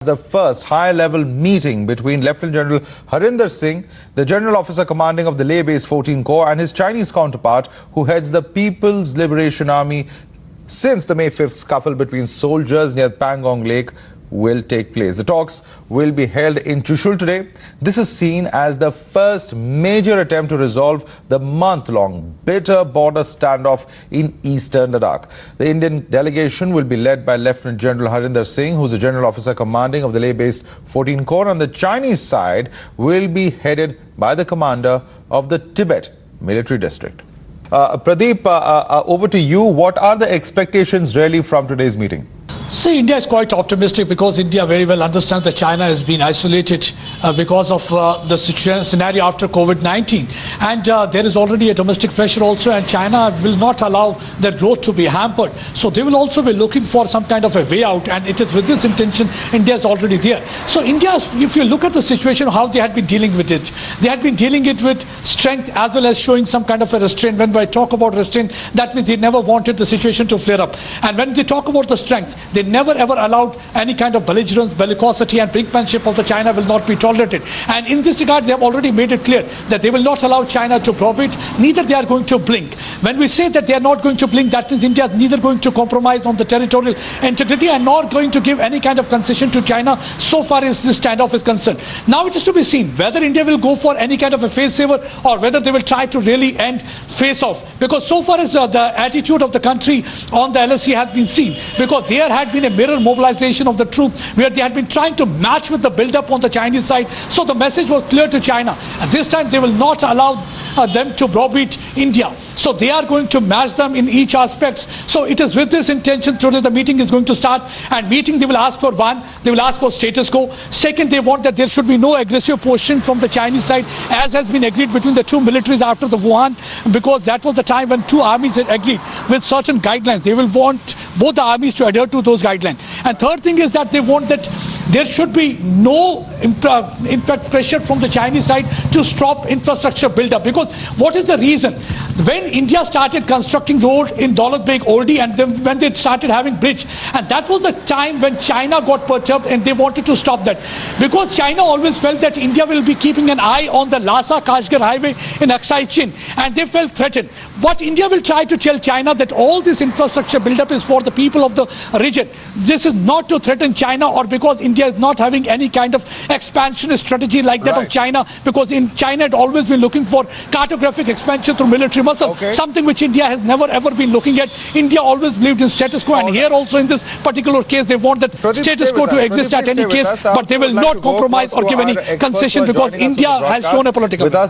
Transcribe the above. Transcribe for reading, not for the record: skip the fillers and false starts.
The first high-level meeting between Lieutenant General Harinder Singh, the General Officer commanding of the Leh-based 14 Corps, and his Chinese counterpart, who heads the People's Liberation Army, since the May 5th scuffle between soldiers near Pangong Lake will take place. The talks will be held in Chushul today. This is seen as the first major attempt to resolve the month-long bitter border standoff in Eastern Ladakh. The Indian delegation will be led by Lieutenant General Harinder Singh, who is the General Officer commanding of the Leh-based 14 Corps, and the Chinese side will be headed by the commander of the Tibet military district. Pradeep, over to you. What are the expectations really from today's meeting? See, India is quite optimistic because India very well understands that China has been isolated because of the scenario after COVID-19. And there is already a domestic pressure also, and China will not allow their growth to be hampered. So they will also be looking for some kind of a way out, and it is with this intention India is already there. So India, if you look at the situation, how they had been dealing with it, they had been dealing it with strength as well as showing some kind of a restraint. When I talk about restraint, that means they never wanted the situation to flare up. And when they talk about the strength, they never ever allowed any kind of belligerence, bellicosity and brinkmanship of the China will not be tolerated. And in this regard, they have already made it clear that they will not allow China to probe it, neither they are going to blink. When we say that they are not going to blink, that means India is neither going to compromise on the territorial integrity and nor going to give any kind of concession to China so far as this standoff is concerned. Now it is to be seen whether India will go for any kind of a face saver or whether they will try to really end face off. Because so far as the attitude of the country on the LSC has been seen, because there had been a mirror mobilization of the troops where they had been trying to match with the build-up on the Chinese side. So the message was clear to China. And this time they will not allow them to browbeat India. So they are going to match them in each aspect. So it is with this intention today the meeting is going to start. And meeting they will ask for one, they will ask for status quo. Second, they want that there should be no aggressive position from the Chinese side as has been agreed between the two militaries after the Wuhan, because that was the time when two armies had agreed with certain guidelines. They will want both the armies to adhere to those guidelines. And third thing is that they want that there should be no impact pressure from the Chinese side to stop infrastructure build-up. Because what is the reason? When India started constructing road in Daulat Beg Oldi, and then when they started having bridge, and that was the time when China got perturbed and they wanted to stop that. Because China always felt that India will be keeping an eye on the Lhasa-Kashgar highway in Aksai Chin, and they felt threatened. But India will try to tell China that all this infrastructure build-up is for the people of the region. This is not to threaten China or because India is not having any kind of expansionist strategy like that of China, because in China it always been looking for cartographic expansion through military muscle, something which India has never ever been looking at. India always believed in status quo, and here also in this particular case they want that status quo to exist at any case, but they will not compromise or give any concession because India has shown a political will.